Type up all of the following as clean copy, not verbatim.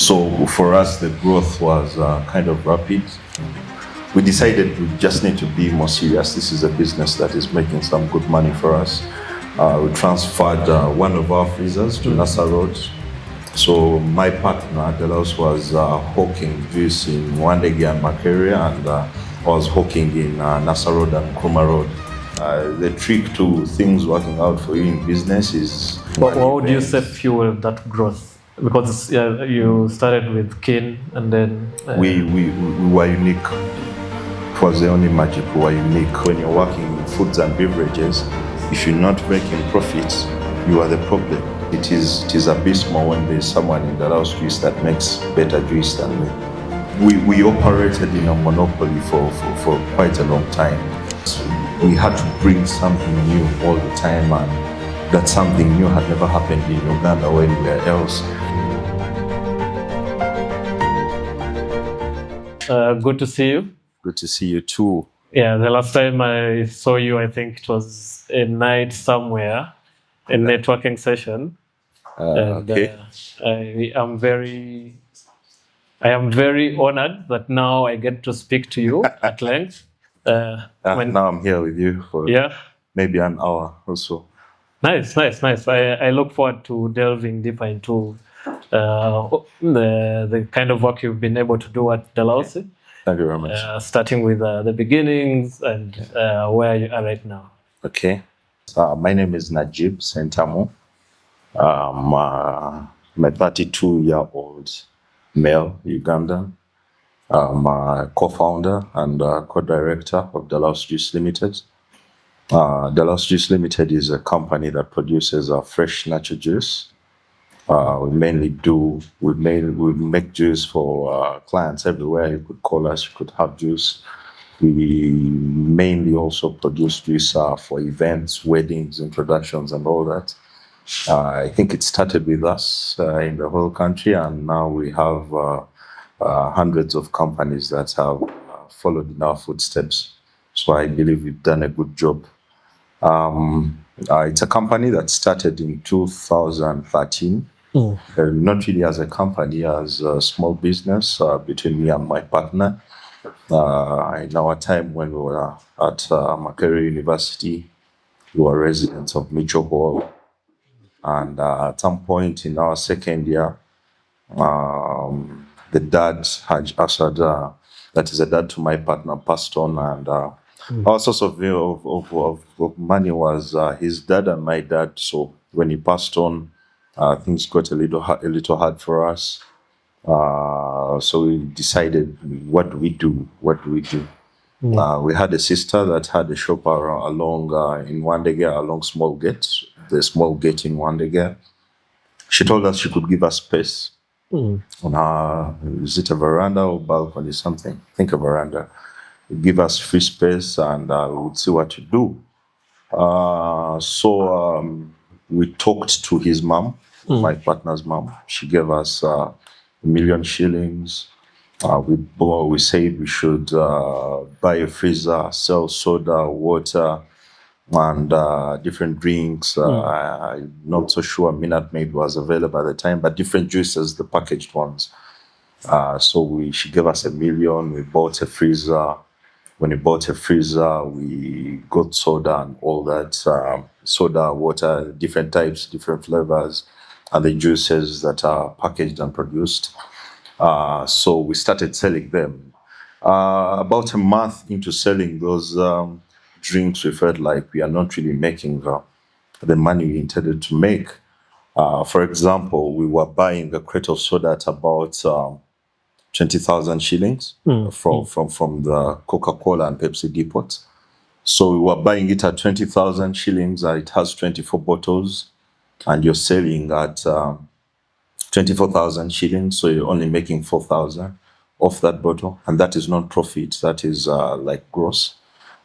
So for us, the growth was kind of rapid. We decided we just need to be more serious. This is a business that is making some good money for us. We transferred one of our freezers to Nasa Road. So my partner, Dalausi, was hawking juice in Wandegi and Makerere, and was hawking in Nasa Road and Nkrumah Road. The trick to things working out for you in business is... What would you say fueled that growth? Because you started with Kin and then... We were unique. It was the only magic. We were unique. When you're working in foods and beverages, if you're not making profits, you are the problem. It is abysmal when there's someone in Dalausi Juice that makes better juice than me. We operated in a monopoly for quite a long time. So we had to bring something new all the time, and that something new had never happened in Uganda or anywhere else. Good to see you. Good to see you too. Yeah, the last time I saw you, I think it was a night somewhere, a networking session. Okay. I am very honored that now I get to speak to you at length. Now I'm here with you for maybe an hour or so. Nice. I look forward to delving deeper into the kind of work you've been able to do at Dalausi. Thank you very much. Starting with the beginnings and where you are right now. Okay. My name is Najib Sentamu. I'm a 32-year-old male Ugandan. I'm a co-founder and co-director of Dalausi Juice Limited. Dalausi Juice Limited is a company that produces fresh natural juice. We make juice for clients everywhere. You could call us, you could have juice. We mainly also produce juice for events, weddings, introductions, and all that. I think it started with us in the whole country, and now we have hundreds of companies that have followed in our footsteps. So I believe we've done a good job. It's a company that started in 2013. Not really as a company, as a small business between me and my partner. In our time when we were at Makerere University, we were residents of Mitchell Hall. And at some point in our second year, the dad, Haj Asad, that is a dad to my partner, passed on, and our source of money was his dad and my dad. So when he passed on, things got a little hard for us. So we decided, what do we do? We had a sister that had a shop along in Wandegi, along Small Gate, the Small Gate in Wandegi. She told us she could give us space on her, is it a veranda or balcony, something? I think a veranda. Give us free space, and we would see what to do. So we talked to his mom, my partner's mom. She gave us $1 million shillings. We said we should buy a freezer, sell soda, water, and different drinks. I'm not so sure Minute Maid was available at the time, but different juices, the packaged ones. So she gave us $1 million. We bought a freezer. When we bought a freezer, we got soda and all that. Soda, water, different types, different flavors, and the juices that are packaged and produced. So we started selling them. About a month into selling those drinks, we felt like we are not really making the money we intended to make. For example, we were buying a crate of soda at about 20,000 shillings from the Coca-Cola and Pepsi depot. So we were buying it at 20,000 shillings. It has 24 bottles, and you're selling at 24,000 shillings. So you're only making 4,000 off that bottle, and that is not profit. That is like gross.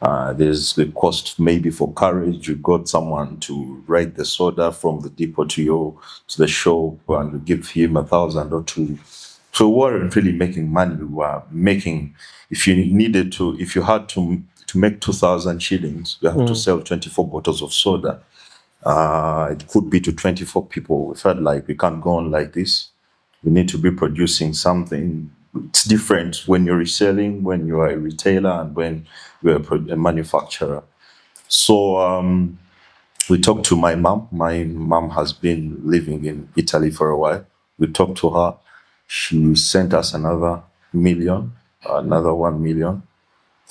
There's the cost maybe for carriage. You got someone to ride the soda from the depot to the shop, and you give him 1,000 or 2,000. So we weren't really making money. We were making, if you had to make 2,000 shillings, you have to sell 24 bottles of soda. It could be to 24 people. We felt like we can't go on like this. We need to be producing something. It's different when you're reselling, when you are a retailer, and when you're a manufacturer. So we talked to my mom. My mom has been living in Italy for a while. We talked to her. She sent us another million, another 1 million.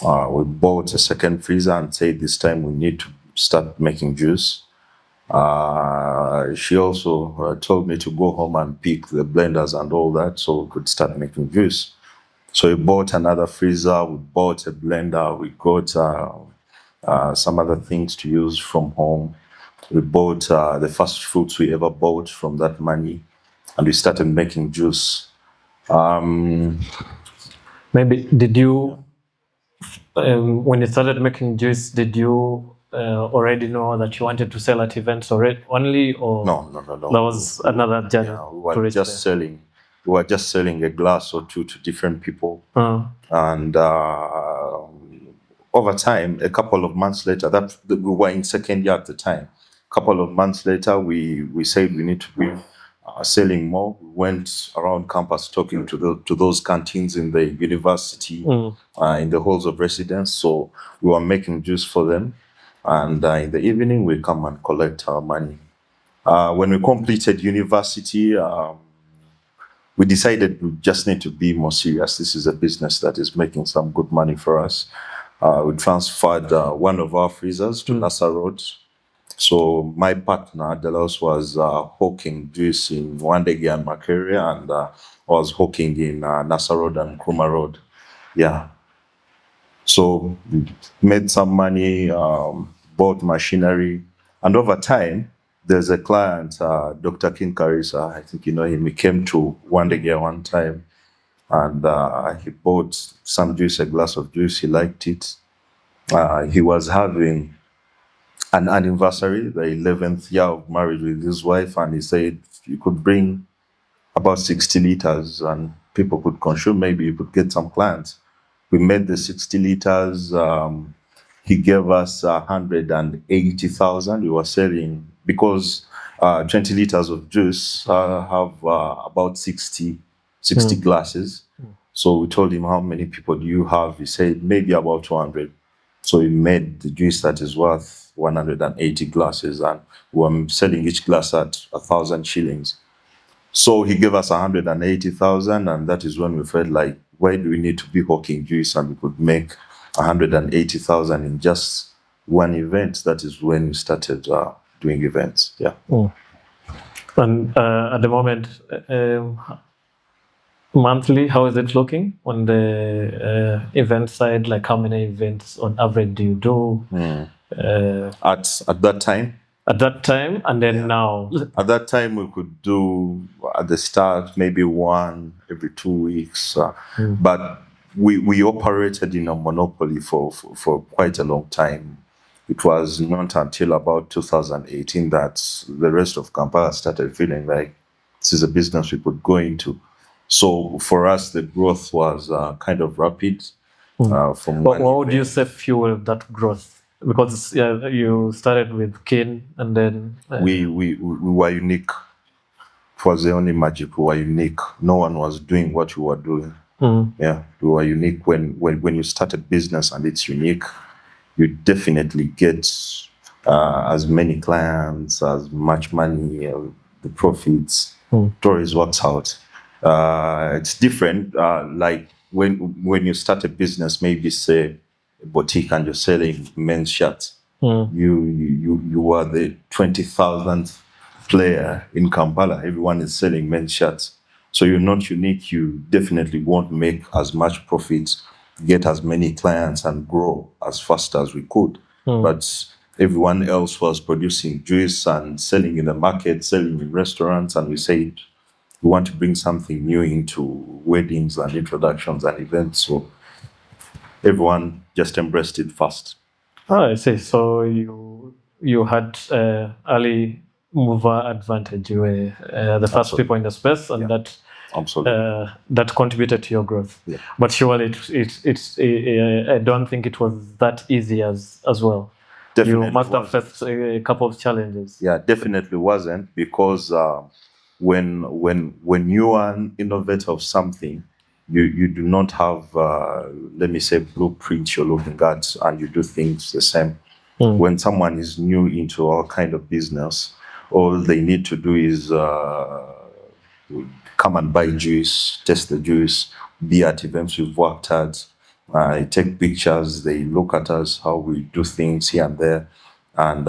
We bought a second freezer and said this time we need to start making juice. She also told me to go home and pick the blenders and all that so we could start making juice. So we bought another freezer, we bought a blender, we got some other things to use from home. We bought the first fruits we ever bought from that money, and we started making juice. Maybe did you, when you started making juice, did you already know that you wanted to sell at events already only, or No. that was another journey? Yeah, we were just selling. We were just selling a glass or two to different people, and over time, a couple of months later, that we were in second year at the time. A couple of months later, we said we need to be selling more. We went around campus talking to those canteens in the university, in the halls of residence. So we were making juice for them, and in the evening we come and collect our money. When we completed university, we decided we just need to be more serious. This is a business that is making some good money for us. We transferred one of our freezers to Nassau Road. So my partner, Dalausi, was hawking juice in Wandegi and Makerere, and was hawking in Nassau Road and Nkrumah Road. Yeah. So we made some money, bought machinery, and over time, there's a client, Dr. King Karisa, I think you know him. He came to Wandegi one time, and he bought some juice, a glass of juice. He liked it. He was having an anniversary, the 11th year of marriage with his wife, and he said you could bring about 60 liters and people could consume. Maybe you could get some clients. We made the 60 liters. He gave us 180,000. We were selling because 20 liters of juice have about 60 glasses. So we told him, how many people do you have? He said maybe about 200. So we made the juice that is worth 180 glasses, and we were selling each glass at 1,000 shillings. So he gave us 180,000, and that is when we felt like, why do we need to be hawking juice and we could make 180,000 in just one event? That is when we started doing events. Yeah. And at the moment, monthly, how is it looking on the event side? Like, how many events on average do you do? At that time? At that time, and then now? At that time, we could do, at the start, maybe one every 2 weeks. But we operated in a monopoly for quite a long time. It was not until about 2018 that the rest of Kampala started feeling like this is a business we could go into. So for us, the growth was kind of rapid. What would you say fueled that growth? Because you started with Kin, and then we were unique. It was the only magic. We were unique. No one was doing what we were doing. Yeah, we were unique. When you start a business and it's unique, you definitely get as many clients, as much money, the profits. It always works out. It's different. Like when you start a business, maybe say a boutique, and you're selling men's shirts. You are the 20,000th player in Kampala. Everyone is selling men's shirts. So you're not unique. You definitely won't make as much profits, get as many clients, and grow as fast as we could. But everyone else was producing juice and selling in the market, selling in restaurants, and we said we want to bring something new into weddings and introductions and events. So everyone just embraced it fast. Oh, I see. So you had early mover advantage. You were the first people in the space, and that absolutely that contributed to your growth. Yeah. But surely it's I don't think it was that easy as well. Definitely you must have faced a couple of challenges. Yeah, definitely wasn't, because when you are an innovator of something, you do not have let me say blueprint you're looking at and you do things the same. When someone is new into our kind of business, all they need to do is come and buy juice, test the juice, be at events we've worked at, take pictures, they look at us, how we do things here and there, and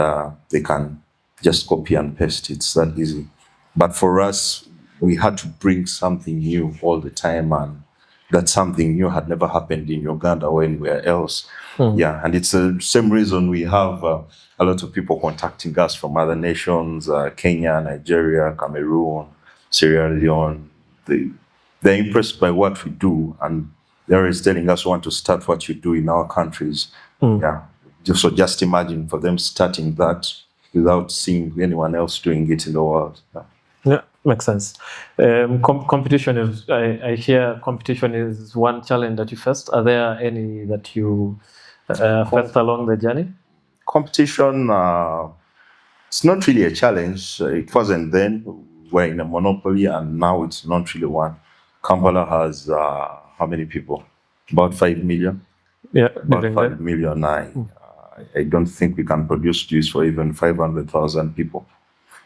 they can just copy and paste. It's that easy. But for us, we had to bring something new all the time, and that something new had never happened in Uganda or anywhere else. Yeah, and it's the same reason we have a lot of people contacting us from other nations, Kenya, Nigeria, Cameroon, Sierra Leone. They're impressed by what we do, and they're always telling us, want to start what you do in our countries. Yeah, so just imagine for them starting that without seeing anyone else doing it in the world. Yeah, makes sense. Competition is, I hear competition is one challenge that you faced. Are there any that you faced along the journey? Competition, it's not really a challenge. It wasn't then. We're in a monopoly, and now it's not really one. Kampala has how many people? About 5 million. Yeah, About 5 million. I don't think we can produce juice for even 500,000 people.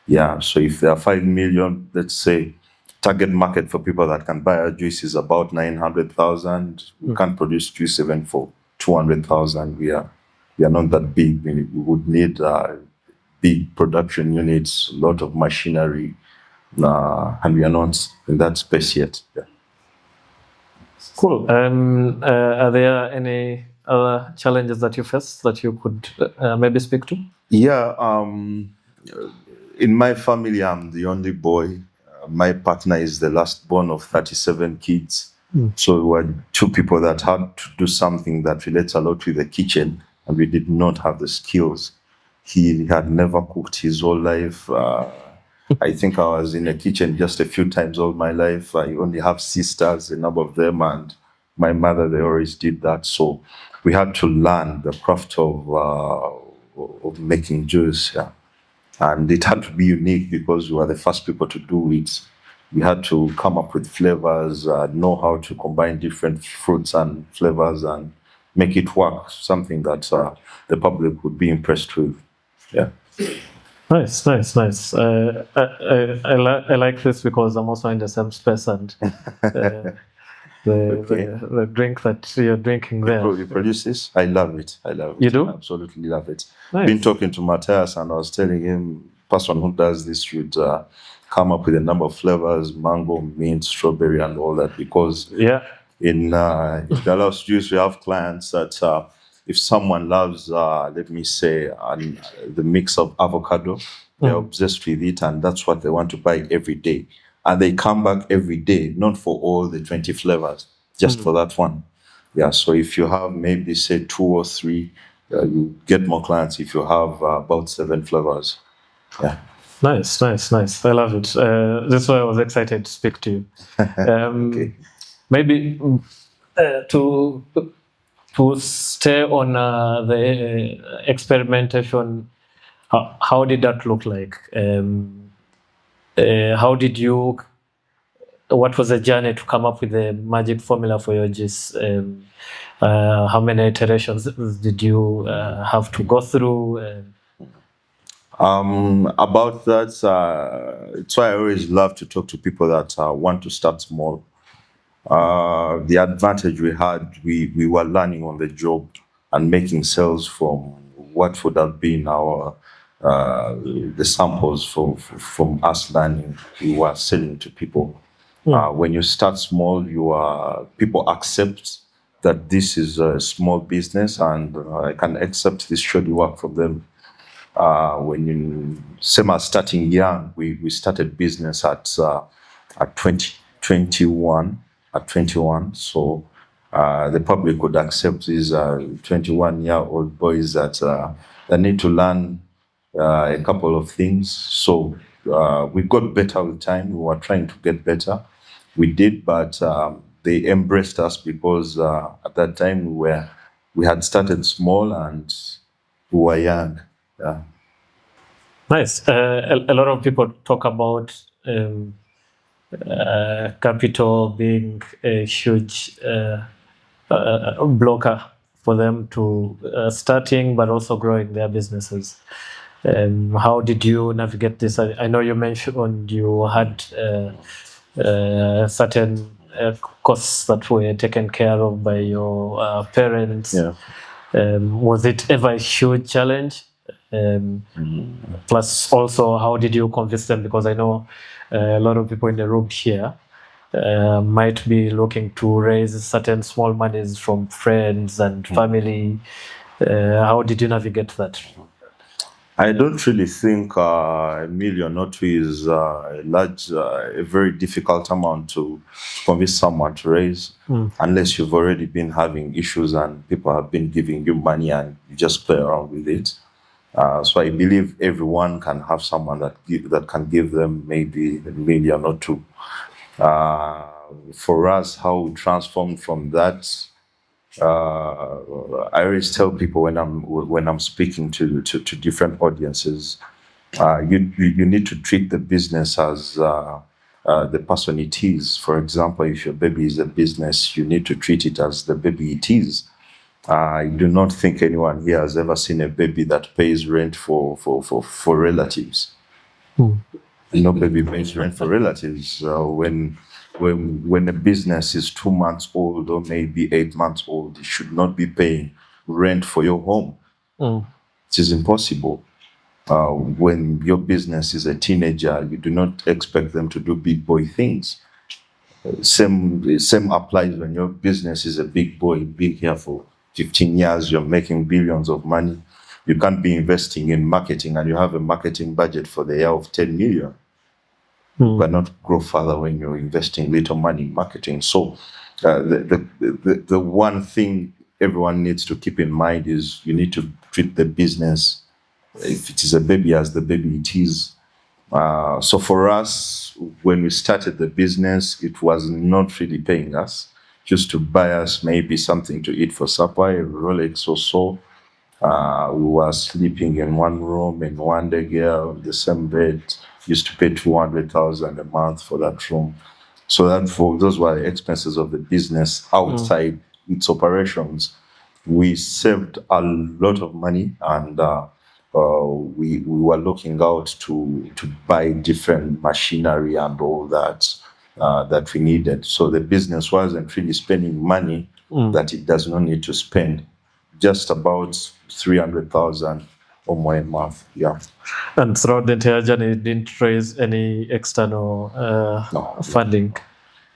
Yeah, so if there are 5 million, let's say, target market for people that can buy our juice is about 900,000. We can't produce juice even for 200,000. We are not that big. We would need big production units, a lot of machinery, and we are not in that space yet. Yeah. Cool. Are there any other challenges that you face that you could maybe speak to? Yeah. In my family, I'm the only boy. My partner is the last born of 37 kids. So we were two people that had to do something that relates a lot with the kitchen, and we did not have the skills. He had never cooked his whole life. I think I was in the kitchen just a few times all my life. I only have sisters, a number of them, and my mother, they always did that. So we had to learn the craft of making juice. Yeah. And it had to be unique because we were the first people to do it. We had to come up with flavors, know how to combine different fruits and flavors and make it work, something that the public would be impressed with. Yeah. Nice. I like this because I'm also in the same space, and the drink that you're drinking there. You produce this? I love it. You do? I absolutely love it. Nice. Been talking to Matthias, and I was telling him, person who does this should come up with a number of flavors, mango, mint, strawberry, and all that, because in Dalausi Juice, we have clients that if someone loves, let me say, the mix of avocado, they're obsessed with it, and that's what they want to buy every day. And they come back every day, not for all the 20 flavors, just for that one. Yeah, so if you have maybe, say, 2 or 3, you get more clients if you have about 7 flavors. Yeah. Nice. I love it. That's why I was excited to speak to you. Okay. Maybe to stay on the experimentation, how did that look like? What was the journey to come up with the magic formula for your juice? How many iterations did you have to go through? About that, it's why I always love to talk to people that want to start small. The advantage we had, we were learning on the job and making sales from what would have been our the samples from us learning. We were selling to people. When you start small, people accept that this is a small business, and I can accept this shoddy work from them. When you same as starting young, we started business at 21. So the public would accept these 21-year-old boys that need to learn a couple of things. So we got better with time. We were trying to get better. We did, but they embraced us because at that time we had started small and we were young. Yeah. Nice. A lot of people talk about capital being a huge blocker for them to starting but also growing their businesses. How did you navigate this? I know you mentioned you had certain costs that were taken care of by your parents. Yeah. Was it ever a huge challenge? Plus, also, how did you convince them? Because I know a lot of people in the room here might be looking to raise certain small monies from friends and family. How did you navigate that? I don't really think $1 million or two is a very difficult amount to convince someone to raise, unless you've already been having issues and people have been giving you money and you just play around with it. So I believe everyone can have someone that can give them maybe $1 million or two. For us, how we transformed from that, I always tell people when I'm speaking to different audiences, you need to treat the business as the person it is. For example, if your baby is a business, you need to treat it as the baby it is. I do not think anyone here has ever seen a baby that pays rent for relatives. No baby pays rent for relatives. When a business is 2 months old or maybe 8 months old, you should not be paying rent for your home. It is impossible. When your business is a teenager, you do not expect them to do big boy things. Same applies when your business is a big boy, big here for 15 years, you're making billions of money. You can't be investing in marketing and you have a marketing budget for the year of 10 million. You cannot grow further when you're investing little money in marketing. So the one thing everyone needs to keep in mind is you need to treat the business, if it is a baby, as the baby it is. So for us, when we started the business, it was not really paying us. Just to buy us maybe something to eat for supper, a Rolex or so. We were sleeping in one room in one day girl, the same bed. Used to pay 200,000 a month for that room. So those were the expenses of the business outside its operations. We saved a lot of money, and we were looking out to buy different machinery and all that we needed. So the business wasn't really spending money that it does not need to spend. Just about 300,000 or more a month. Yeah. And throughout the entire journey, you didn't raise any external funding.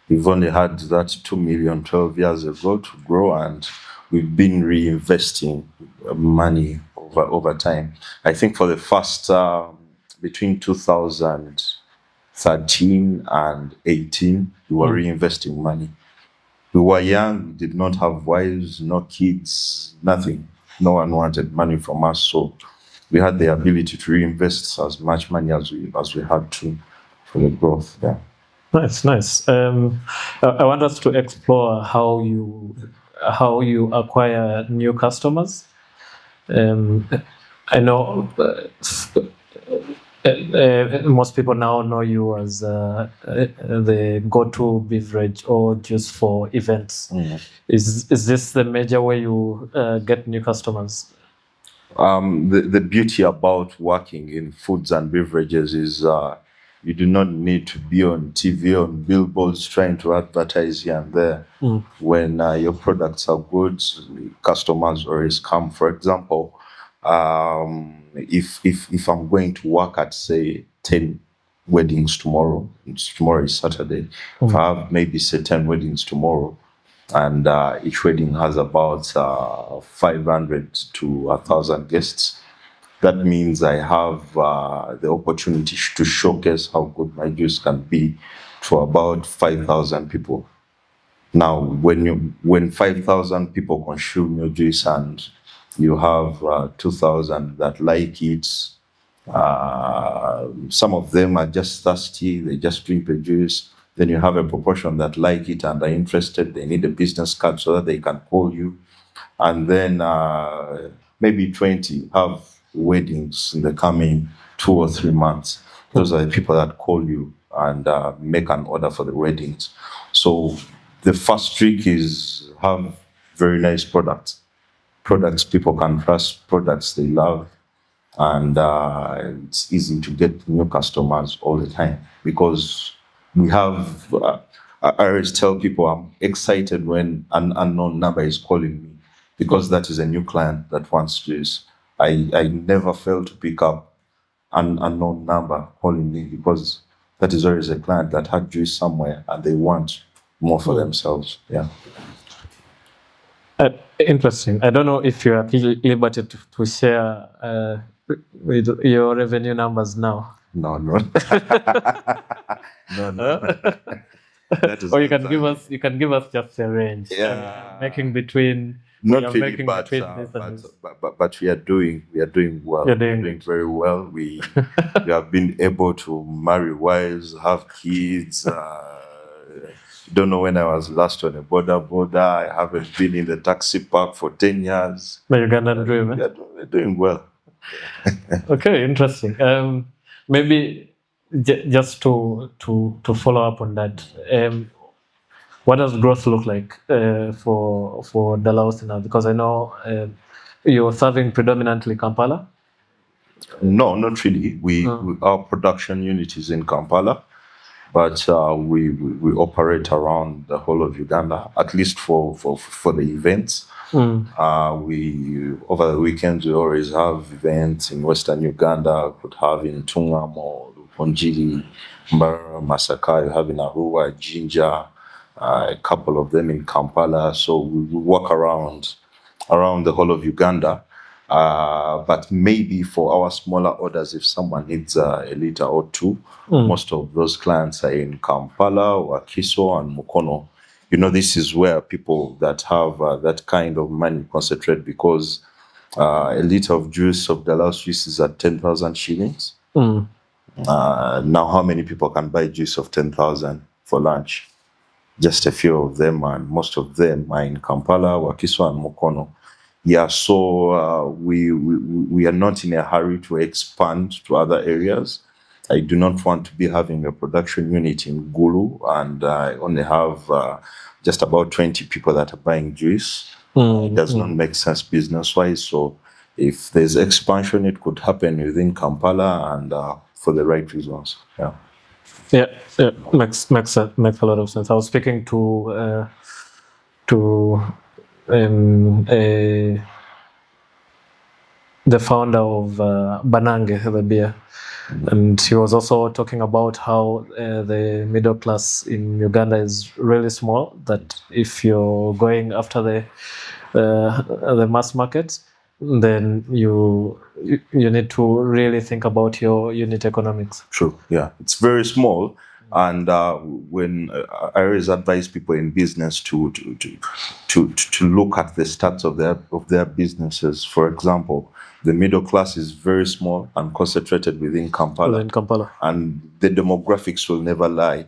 We've only had that 2 million 12 years ago to grow, and we've been reinvesting money over time. I think for the first between 2013 and 18, we were reinvesting money. We were young, we did not have wives, no kids, nothing. No one wanted money from us, so we had the ability to reinvest as much money as we had to for the growth. Yeah. Nice. I want us to explore how you acquire new customers. I know most people now know you as the go-to beverage or juice for events. Is this the major way you get new customers? The beauty about working in foods and beverages is you do not need to be on TV, on billboards, trying to advertise here and there. When your products are good, customers always come. For example, if I'm going to work at, say, 10 weddings tomorrow is Saturday. If I have maybe, say, 10 weddings tomorrow, and each wedding has about 500 to 1,000 guests, that means I have the opportunity to showcase how good my juice can be to about 5,000 people. Now, when 5,000 people consume your juice and you have 2,000 that like it, some of them are just thirsty, they just drink the juice. Then you have a proportion that like it and are interested, they need a business card so that they can call you. And then maybe 20 have weddings in the coming 2 or 3 months. Those are the people that call you and make an order for the weddings. So the first trick is have very nice products people can trust, products they love, and it's easy to get new customers all the time because we have. I always tell people I'm excited when an unknown number is calling me because that is a new client that wants juice. I never fail to pick up an unknown number calling me because that is always a client that had juice somewhere and they want more for themselves. Yeah. Interesting. I don't know if you are at liberty to share with your revenue numbers now. No. No. That is Or you can give us just a range. Yeah. Making between Not we are really, making but, between this and this. but we are doing well. You're We're doing doing very well. We have been able to marry wives, have kids. Don't know when I was last on a border. I haven't been in the taxi park for 10 years. The Ugandan dream. Eh? We're doing well. Okay, interesting. Maybe just to follow up on that, what does growth look like for Dalausi now? Because I know you're serving predominantly Kampala. No, not really. Our production unit is in Kampala, but we operate around the whole of Uganda, at least for the events. We over the weekends we always have events in Western Uganda. Could have in Tungamo, Ponjili, Mbarara, Masaka. You have in Arua, Jinja, a couple of them in Kampala. So we walk around the whole of Uganda. But maybe for our smaller orders, if someone needs a liter or two, most of those clients are in Kampala, Wakiso, and Mukono. You know, this is where people that have that kind of money concentrate because a liter of juice of Dalausi Juice is at 10,000 shillings. Now, how many people can buy juice of 10,000 for lunch? Just a few of them, and most of them are in Kampala, Wakiso, and Mukono. Yeah, so we are not in a hurry to expand to other areas. I do not want to be having a production unit in Gulu and I only have just about 20 people that are buying juice. It does not make sense business-wise. So if there's expansion, it could happen within Kampala and for the right reasons. Yeah. Yeah, makes a lot of sense. I was speaking to the founder of Banange, the beer, and he was also talking about how the middle class in Uganda is really small. That if you're going after the mass market, then you need to really think about your unit economics. True. Yeah, it's very small. And when I always advise people in business to look at the stats of their businesses. For example, the middle class is very small and concentrated within Kampala. And the demographics will never lie.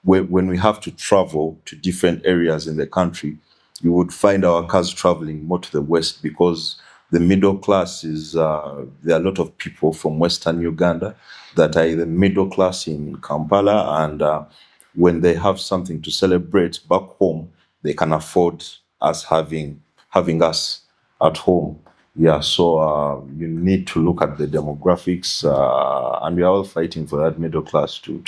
When we have to travel to different areas in the country, you would find our cars traveling more to the west because the middle class is there are a lot of people from Western Uganda that are the middle class in Kampala, and when they have something to celebrate back home, they can afford us having us at home. Yeah, so you need to look at the demographics, and we are all fighting for that middle class to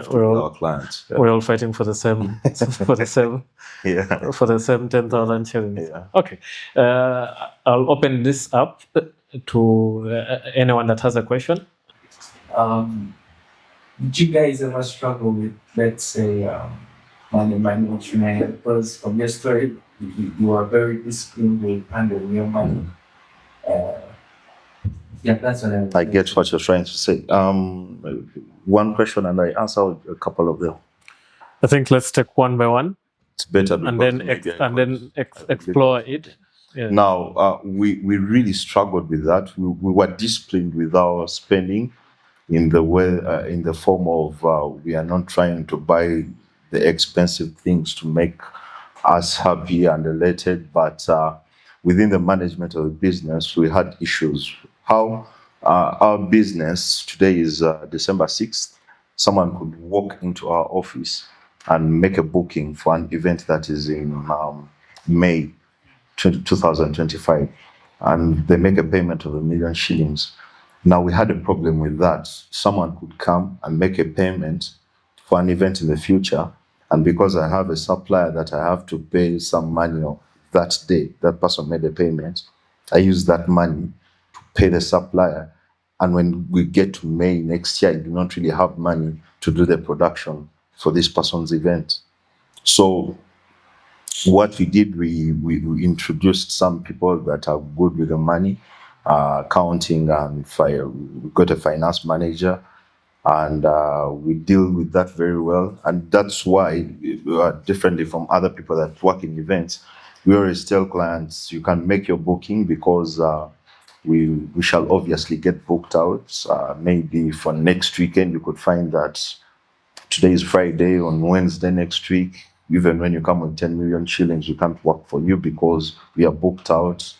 our clients. Yeah. We're all fighting for the same for the same 10,000 shillings. Yeah. Okay, I'll open this up to anyone that has a question. Did you guys ever struggle with, let's say, money management? Because from your story, you are very disciplined with handling your money. Yeah, that's what I get what you're trying to say. One question, and I answer a couple of them. I think let's take one by one. It's better, and then explore it. Yeah. Now, we really struggled with that. We were disciplined with our spending in the way, in the form of we are not trying to buy the expensive things to make us happy and elated, but within the management of the business, we had issues. How our business today is December 6th. someone could walk into our office and make a booking for an event that is in May 2025, and they make a payment of £1 million. Now, we had a problem with that. Someone could come and make a payment for an event in the future, and because I have a supplier that I have to pay some money on that day, that person made a payment, I use that money to pay the supplier. And when we get to May next year, I do not really have money to do the production for this person's event. So what we did, we introduced some people that are good with the money, accounting and fire. We got a finance manager, and we deal with that very well. And that's why, differently from other people that work in events, we always tell clients, you can make your booking, because we shall obviously get booked out. Maybe for next weekend, you could find that today is Friday, on Wednesday next week, even when you come with 10 million shillings, we can't work for you because we are booked out.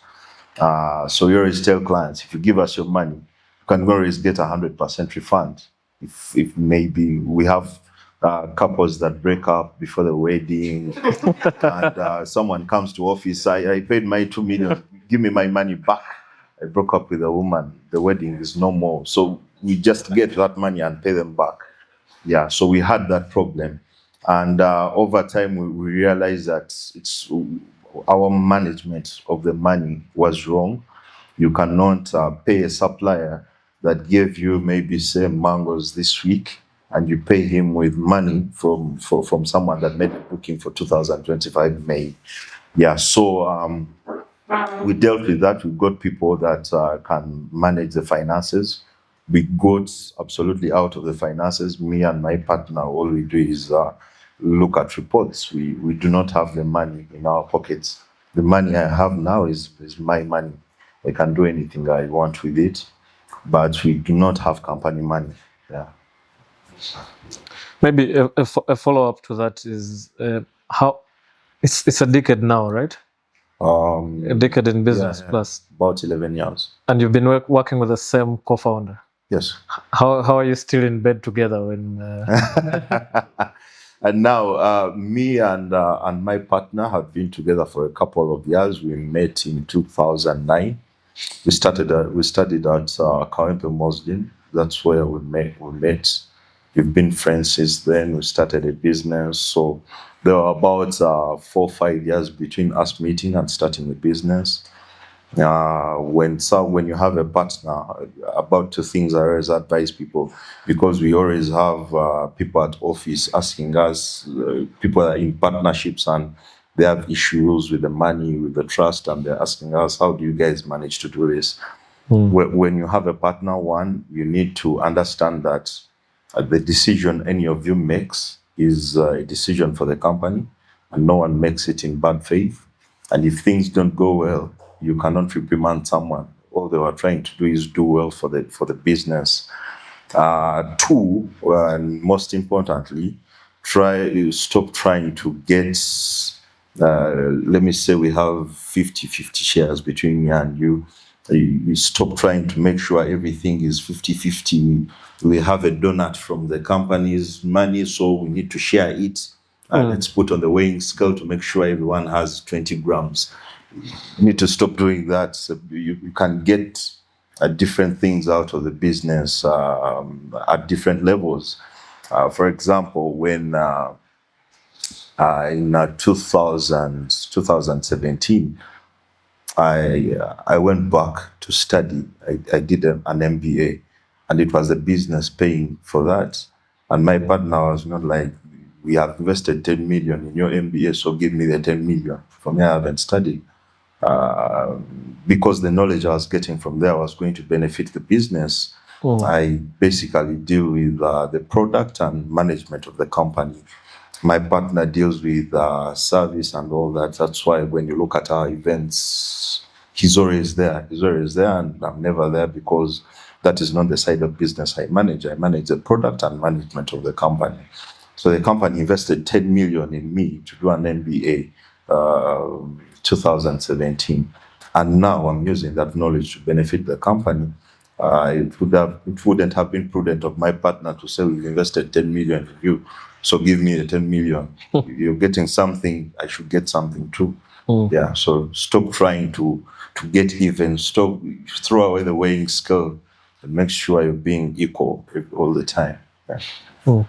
So we always tell clients, if you give us your money, you can always get 100% refund. If maybe we have couples that break up before the wedding, and someone comes to office, I paid my 2 million, give me my money back. I broke up with a woman, the wedding is no more. So we just get that money and pay them back. Yeah, so we had that problem. And over time, we realized that it's our management of the money was wrong. You cannot pay a supplier that gave you maybe, say, mangoes this week, and you pay him with money from someone that made a booking for 2025 May. Yeah, so we dealt with that. We got people that can manage the finances. We got absolutely out of the finances. Me and my partner, all we do is look at reports. We do not have the money in our pockets. The money I have now is my money. I can do anything I want with it, but we do not have company money. Yeah. Maybe a follow-up to that is how it's a decade now, right? A decade in business, yeah, plus about 11 years. And you've been working with the same co-founder. Yes. How are you still in bed together when? And now me and my partner have been together for a couple of years. We met in 2009. We studied at Kawempe Moslin. That's where we met. We've been friends since then. We started a business. So there were about 4 or 5 years between us meeting and starting the business. When you have a partner, about 2 things I always advise people, because we always have people at office asking us, people are in partnerships and they have issues with the money, with the trust, and they're asking us, how do you guys manage to do this? When you have a partner, one, you need to understand that the decision any of you makes is a decision for the company, and no one makes it in bad faith. And if things don't go well, you cannot reprimand someone. All they were trying to do is do well for the business. 2, and most importantly, stop trying to get. Let me say we have 50-50 shares between me and you. You stop trying to make sure everything is 50-50. We have a donut from the company's money, so we need to share it. And let's put on the weighing scale to make sure everyone has 20 grams. You need to stop doing that. So you can get different things out of the business at different levels. For example, when in 2017, I went back to study. I did an MBA, and it was the business paying for that. And my partner was not like, we have invested 10 million in your MBA, so give me the 10 million. For me, I haven't studied. Because the knowledge I was getting from there was going to benefit the business. I basically deal with the product and management of the company. My partner deals with service and all that. That's why when you look at our events, he's always there. And I'm never there, because that is not the side of business I manage. I manage the product and management of the company. So the company invested 10 million in me to do an MBA, 2017. And now I'm using that knowledge to benefit the company. It wouldn't have been prudent of my partner to say we've invested 10 million in you, so give me the 10 million. You're getting something, I should get something too. Yeah. So stop trying to get even. Stop, throw away the weighing scale, and make sure you're being equal all the time. Yeah.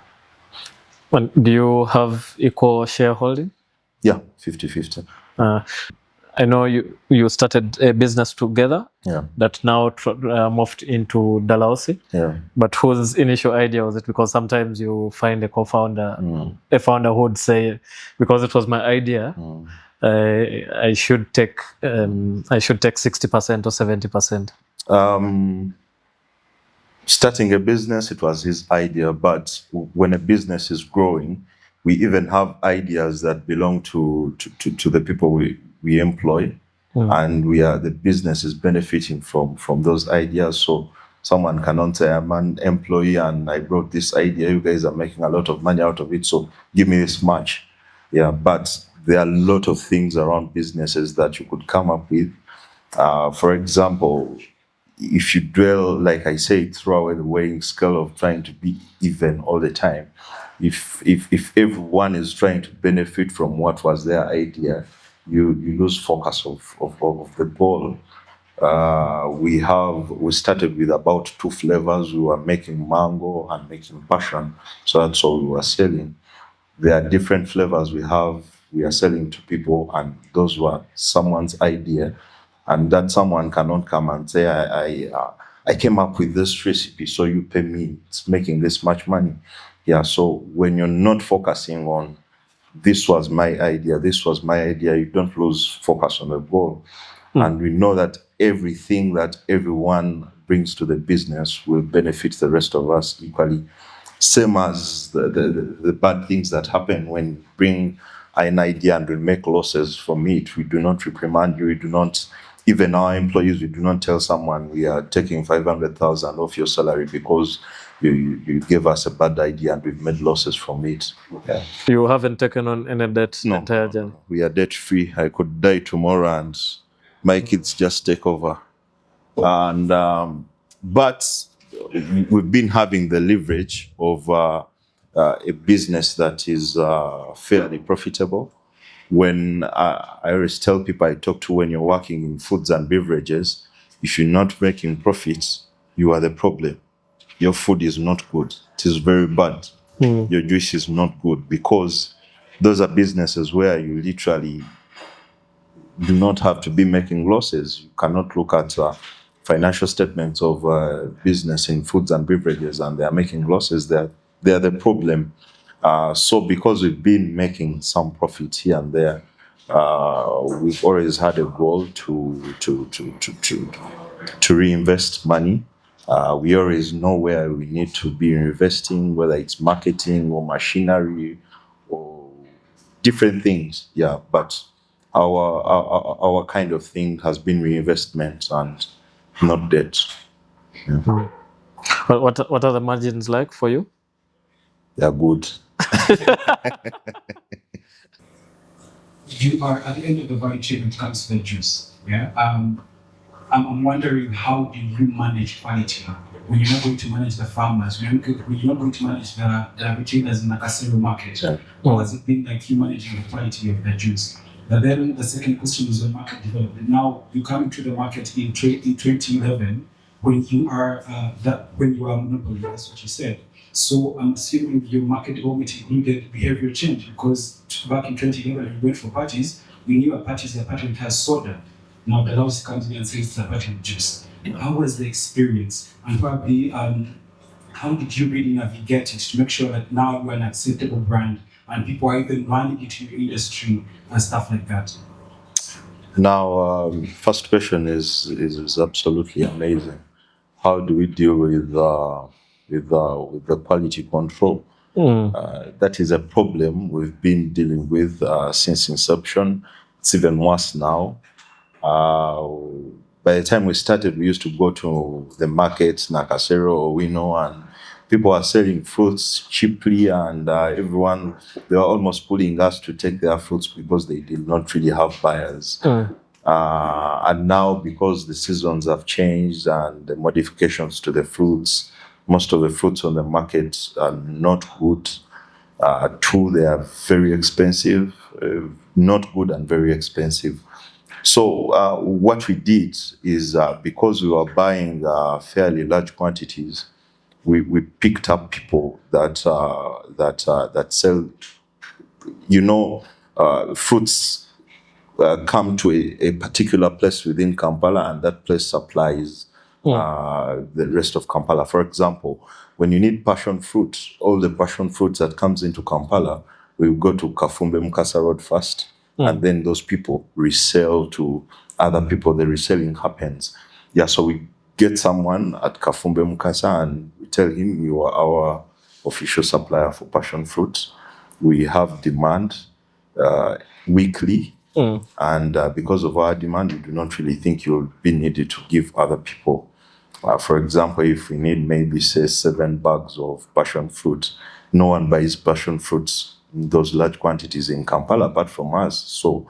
And do you have equal shareholding? Yeah, 50-50. I know you started a business together. Yeah. That now morphed into Dalausi. Yeah. But whose initial idea was it? Because sometimes you find a co-founder, a founder who would say, because it was my idea, I should take 60% or 70%. Starting a business, it was his idea, but when a business is growing, we even have ideas that belong to the people we employ, and the business is benefiting from those ideas. So someone cannot say, I'm an employee and I brought this idea, you guys are making a lot of money out of it, so give me this much. Yeah, but there are a lot of things around businesses that you could come up with. For example, if you dwell, like I say, throw away the weighing scale of trying to be even all the time. If everyone is trying to benefit from what was their idea, you lose focus of the goal. We started with about 2 flavors. We were making mango and making passion, so that's all we were selling. There are different flavors we are selling to people, and those were someone's idea. And that someone cannot come and say, I came up with this recipe, so you pay me. It's making this much money. Yeah, so when you're not focusing on, this was my idea, you don't lose focus on the goal. And we know that everything that everyone brings to the business will benefit the rest of us equally. Same as the bad things that happen when you bring an idea and we make losses from it. We do not reprimand you, we do not, even our employees, we do not tell someone we are taking 500,000 off your salary because you gave us a bad idea and we've made losses from it. Yeah. You haven't taken on any debt No, entire journey? we are debt free. I could die tomorrow and my kids just take over. And but we've been having the leverage of a business that is fairly profitable. When I always tell people I talk to, when you're working in foods and beverages, if you're not making profits, you are the problem. Your food is not good. It is very bad. Your juice is not good, because those are businesses where you literally do not have to be making losses. You cannot look at financial statements of business in foods and beverages and they are making losses. They are the problem. So because we've been making some profit here and there, we've always had a goal to reinvest money. We always know where we need to be investing, whether it's marketing or machinery or different things. Yeah, but our kind of thing has been reinvestment and not debt. Yeah. What are the margins like for you? They are good. You are at the end of the value chain when it comes to the juice. Yeah. I'm wondering, how do you manage quality when you're not going to manage the farmers, when you're not going to manage the retailers in the Kasero market? Yeah. How has it been like you managing the quality of the juice? But then the second question is on market development. Now you come to the market in 2011 when you are monopoly. That's what you said. So I'm assuming your market development included behavior change, because back in 2011 we went for parties. We knew at parties the party has soda. Now Dalausi comes in and says it's a party of juice. How was the experience? And probably how did you really navigate it to make sure that now you're an acceptable brand and people are even running into your industry and stuff like that? Now, first question is absolutely amazing. How do we deal with the quality control? That is a problem we've been dealing with since inception. It's even worse now. By the time we started, we used to go to the markets, Nakasero or Wino, and people are selling fruits cheaply, and they were almost pulling us to take their fruits because they did not really have buyers. And now, because the seasons have changed and the modifications to the fruits, most of the fruits on the market are not good. Two, they are very expensive, not good and very expensive. So what we did is, because we were buying fairly large quantities, we picked up people that sell, fruits come to a particular place within Kampala, and that place supplies the rest of Kampala. For example, when you need passion fruit, all the passion fruits that comes into Kampala, we go to Kafumbe Mukasa Road first, and then those people resell to other people. The reselling happens. Yeah, so we get someone at Kafumbe Mukasa and we tell him, you are our official supplier for passion fruit. We have demand weekly, and because of our demand, we do not really think you'll be needed to give other people. For example, if we need maybe say 7 bags of passion fruit, no one buys passion fruits in those large quantities in Kampala apart from us. So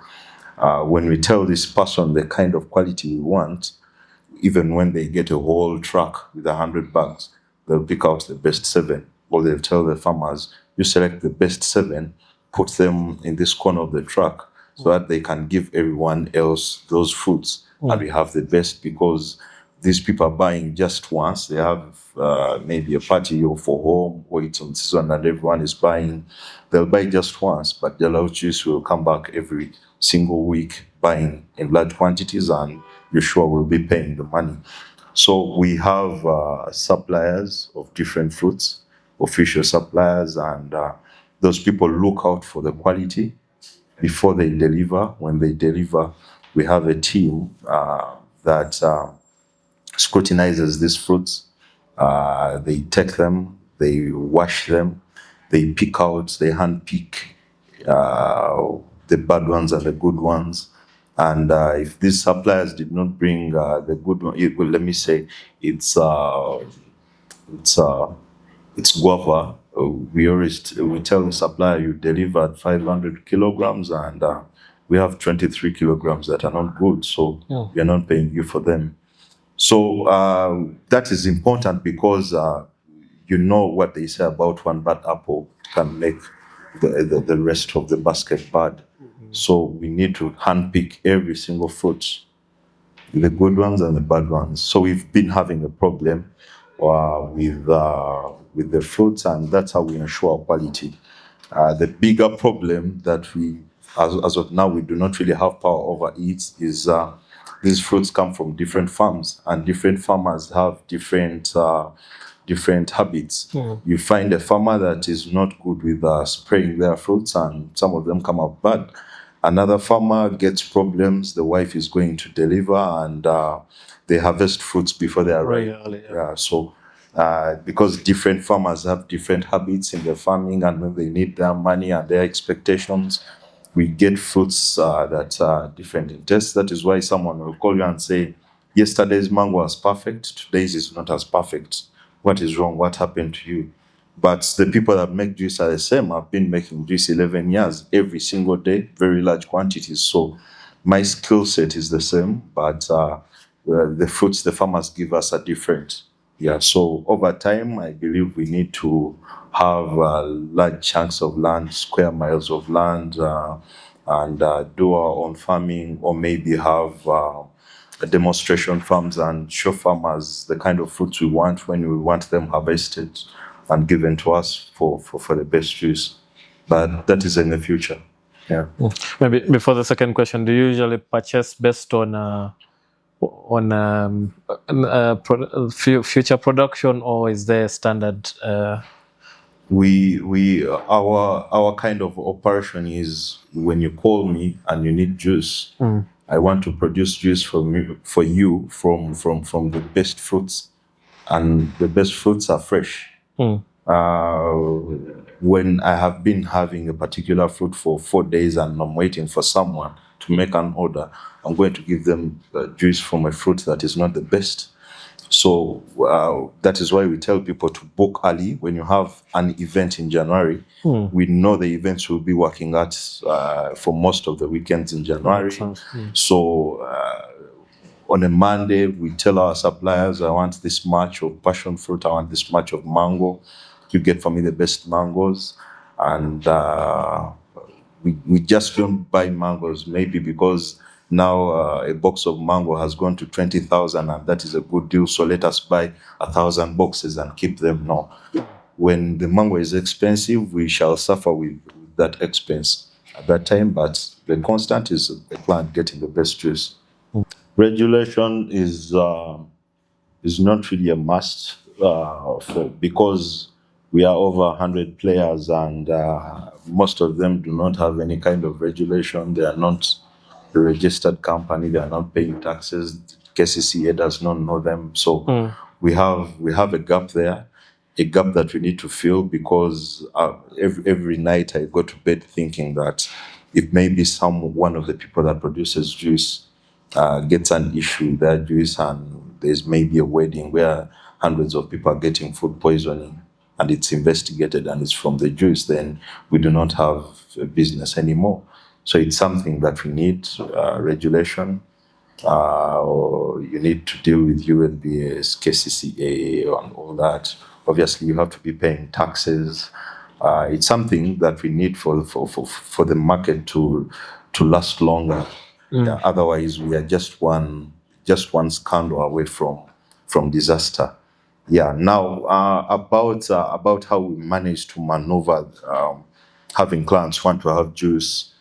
when we tell this person the kind of quality we want, even when they get a whole truck with 100 bags, they'll pick out the best 7, or they'll tell the farmers, you select the best 7, put them in this corner of the truck so that they can give everyone else those fruits. And we have the best, because these people are buying just once. They have maybe a party or for home, or it's on season and everyone is buying. They'll buy just once, but Dalausi Juice will come back every single week buying in large quantities, and you're sure we'll be paying the money. So we have suppliers of different fruits, official suppliers, and those people look out for the quality before they deliver. When they deliver, we have a team that scrutinizes these fruits. They take them, they wash them, they pick out, they hand pick the bad ones and the good ones. And if these suppliers did not bring the good one, well, let me say it's guava. We tell the supplier, you delivered 500 kilograms, and we have 23 kilograms that are not good, so we are not paying you for them. So that is important, because what they say about one bad apple can make the rest of the basket bad. So we need to handpick every single fruit, the good ones and the bad ones. So we've been having a problem with the fruits, and that's how we ensure quality. The bigger problem that we, as of now, we do not really have power over it is these fruits come from different farms, and different farmers have different habits. You find a farmer that is not good with spraying their fruits, and some of them come out bad. Another farmer gets problems. The wife is going to deliver, and they harvest fruits before they arrive. So because different farmers have different habits in their farming, and when they need their money and their expectations, we get fruits that are different in taste. That is why someone will call you and say, yesterday's mango was perfect, today's is not as perfect. What is wrong? What happened to you? But the people that make juice are the same. I've been making juice 11 years, every single day, very large quantities. So my skill set is the same, but the fruits the farmers give us are different. Yeah, so over time, I believe we need to have large chunks of land, square miles of land, and do our own farming, or maybe have demonstration farms and show farmers the kind of fruits we want when we want them harvested and given to us for the best juice. But that is in the future. Yeah. Maybe before the second question, do you usually purchase based on future production, or is there a standard? Our kind of operation is, when you call me and you need juice, I want to produce juice for you from the best fruits, and the best fruits are fresh. When I have been having a particular fruit for 4 days and I'm waiting for someone to make an order, I'm going to give them juice from a fruit that is not the best. So that is why we tell people to book early. When you have an event in January, we know the events will be working at for most of the weekends in January. Makes sense. So on a Monday, we tell our suppliers, I want this much of passion fruit, I want this much of mango. You get for me the best mangoes. And we just don't buy mangoes, maybe because now a box of mango has gone to 20,000 and that is a good deal. So let us buy 1,000 boxes and keep them. No. When the mango is expensive, we shall suffer with that expense at that time. But the constant is the client getting the best juice. Regulation is not really a must because we are over 100 players and most of them do not have any kind of regulation. They are not a registered company. They are not paying taxes. KCCA does not know them. So we have a gap there, a gap that we need to fill because every night I go to bed thinking that if maybe one of the people that produces juice gets an issue with their juice and there's maybe a wedding where hundreds of people are getting food poisoning and it's investigated and it's from the juice, then we do not have a business anymore. So it's something that we need regulation, or you need to deal with UNBS, KCCA, and all that. Obviously, you have to be paying taxes. It's something that we need for the market to last longer. Yeah, otherwise, we are just one scandal away from disaster. Yeah. Now about how we manage to maneuver having clients want to have juice.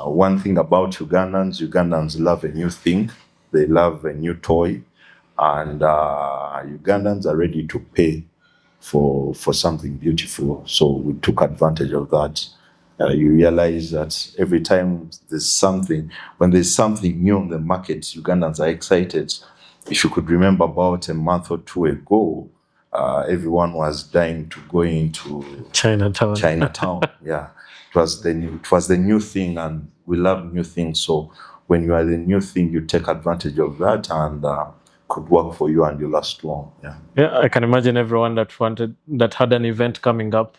One thing about Ugandans love a new thing. They love a new toy, and Ugandans are ready to pay for something beautiful. So we took advantage of that. You realize that every time when there's something new on the market, Ugandans are excited. If you could remember about a month or two ago, everyone was dying to go into Chinatown. Yeah, it was the new thing, and we love new things. So when you are the new thing, you take advantage of that, and could work for you, and you last long. Yeah, I can imagine everyone that had an event coming up,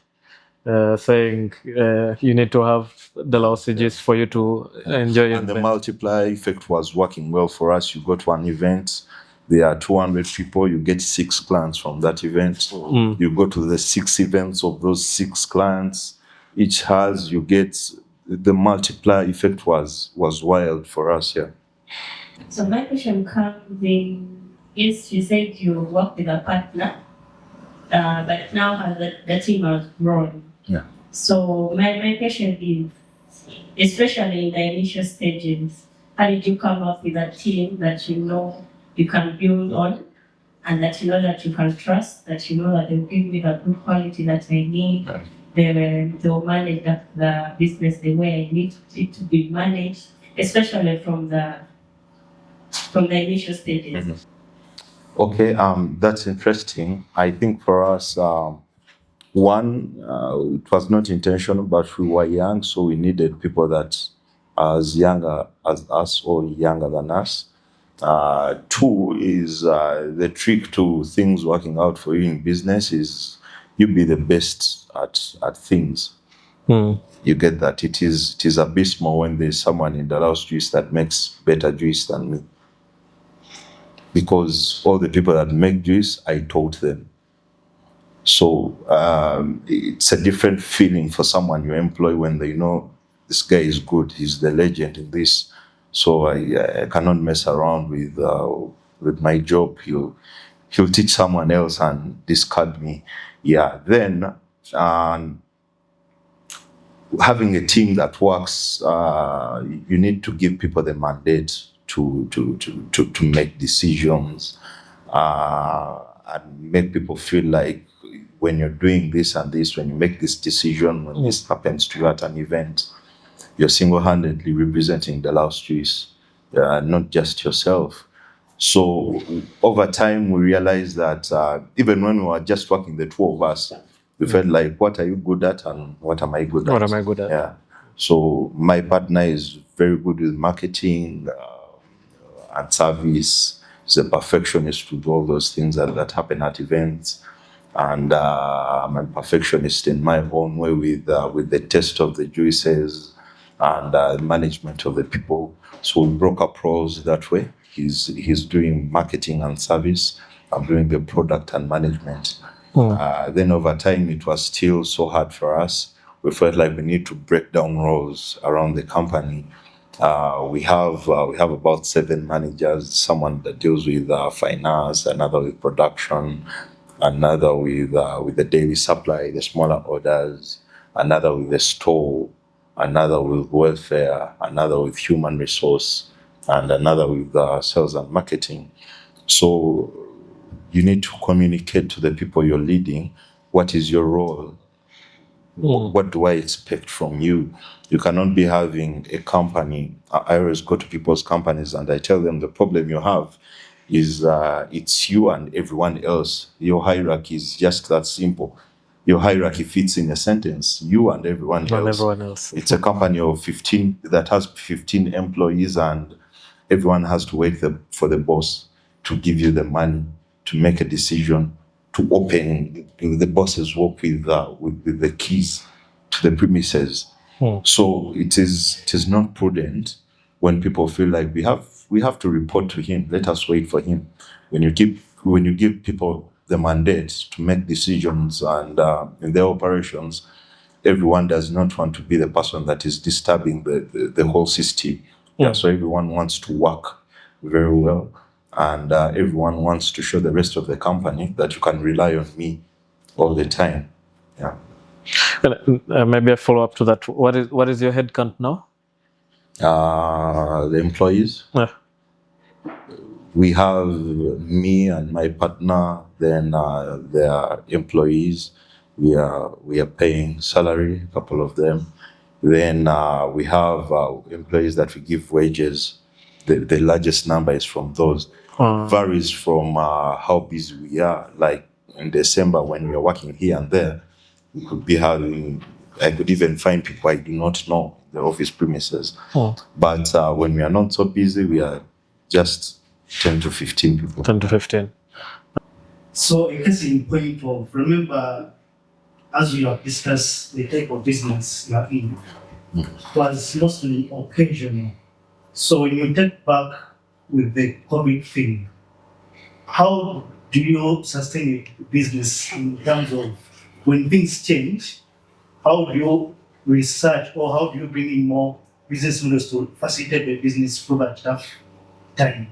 saying you need to have Dalausi Juice for you to enjoy your And the event. multiplier effect was working well for us. You go to an event, there are 200 people, you get 6 clients from that event. You go to the 6 events of those 6 clients, you get the multiplier effect was wild for us. Yeah. So my question comes in, yes, you said you work with a partner, but now has the team has grown. Yeah. So my question is, especially in the initial stages, how did you come up with a team that you know you can build on, and that you know that you can trust, that you know that they'll give me the good quality that I need, they'll manage the business the way I need it to be managed, especially from the initial stages? Okay, that's interesting. I think for us, one, it was not intentional, but we were young, so we needed people that are as younger as us or younger than us. 2 is the trick to things working out for you in business is you be the best at things. You get that it is abysmal when there's someone in Dalausi Juice that makes better juice than me. Because all the people that make juice, I taught them. So it's a different feeling for someone you employ when they know this guy is good, he's the legend in this. So I cannot mess around with my job. He'll teach someone else and discard me. Yeah. Then having a team that works, you need to give people the mandate to make decisions and make people feel like when you're doing this and this, when you make this decision, when this happens to you at an event, you're single-handedly representing Dalausi Juice, not just yourself. So over time, we realized that even when we were just working, the 2 of us, we felt like, what are you good at and what am I good at? What am I good at? Yeah. So my partner is very good with marketing and service. is a perfectionist to do all those things that happen at events. And I'm a perfectionist in my own way with the taste of the juices and management of the people. So we broke up roles that way. He's doing marketing and service. I'm doing the product and management. Then over time, it was still so hard for us. We felt like we need to break down roles around the company. We have about 7 managers. Someone that deals with finance, another with production, another with the daily supply, the smaller orders, another with the store, another with welfare, another with human resource, and another with sales and marketing. So you need to communicate to the people you're leading. What is your role? What do I expect from you? You cannot be having a company. I always go to people's companies and I tell them the problem you have is it's you and everyone else. Your hierarchy is just that simple. Your hierarchy fits in a sentence. You and everyone Not else. everyone else. It's a company of 15 that has 15 employees, and everyone has to wait for the boss to give you the money to make a decision to open. The bosses work with the keys to the premises. So it is not prudent when people feel like we have to report to him. Let us wait for him. When you give people the mandate to make decisions and in their operations, everyone does not want to be the person that is disturbing the whole system. So everyone wants to work very well, and everyone wants to show the rest of the company that you can rely on me all the time. Yeah. Maybe a follow up to that. What is your head count now? The employees. Yeah. We have me and my partner. Then their employees. We are paying salary, a couple of them. Then we have employees that we give wages. The largest number is from those. Varies from how busy we are. Like in December, when we are working here and there, we could be having. I could even find people I do not know in the office premises. But when we are not so busy, we are just 10 to 15 people. 10 to 15. So a case in point of, remember, as you have discussed, the type of business you are in was mostly occasional. So when you take back with the COVID thing, how do you sustain a business in terms of when things change? How do you research or how do you bring in more business models to facilitate the business through that tough time?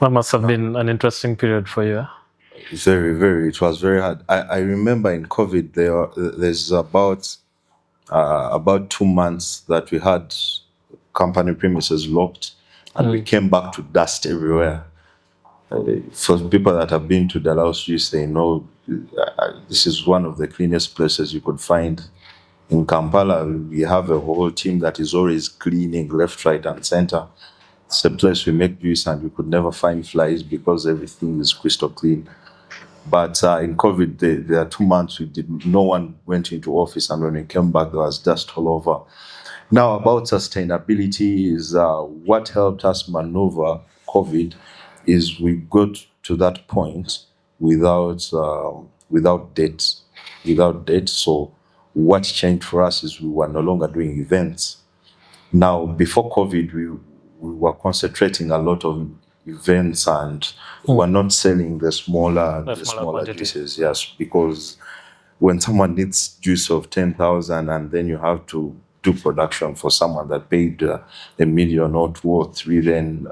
That must have been an interesting period for you. Very. It was very hard. I remember in COVID, there's about 2 months that we had company premises locked, and we came back to dust everywhere. For people that have been to Dalausi Juice, they know this is one of the cleanest places you could find. In Kampala, we have a whole team that is always cleaning left, right, and center. It's a place we make juice, and we could never find flies because everything is crystal clean. But in COVID, there are 2 months no one went into office, and when we came back, there was dust all over. Now, about sustainability is what helped us maneuver COVID is we got to that point without debt. So what changed for us is we were no longer doing events. Now, before COVID, we were concentrating a lot of events, and we were not selling the smaller juices. Yes, because when someone needs juice of 10,000 and then you have to do production for someone that paid $1 million or 2 or 3, then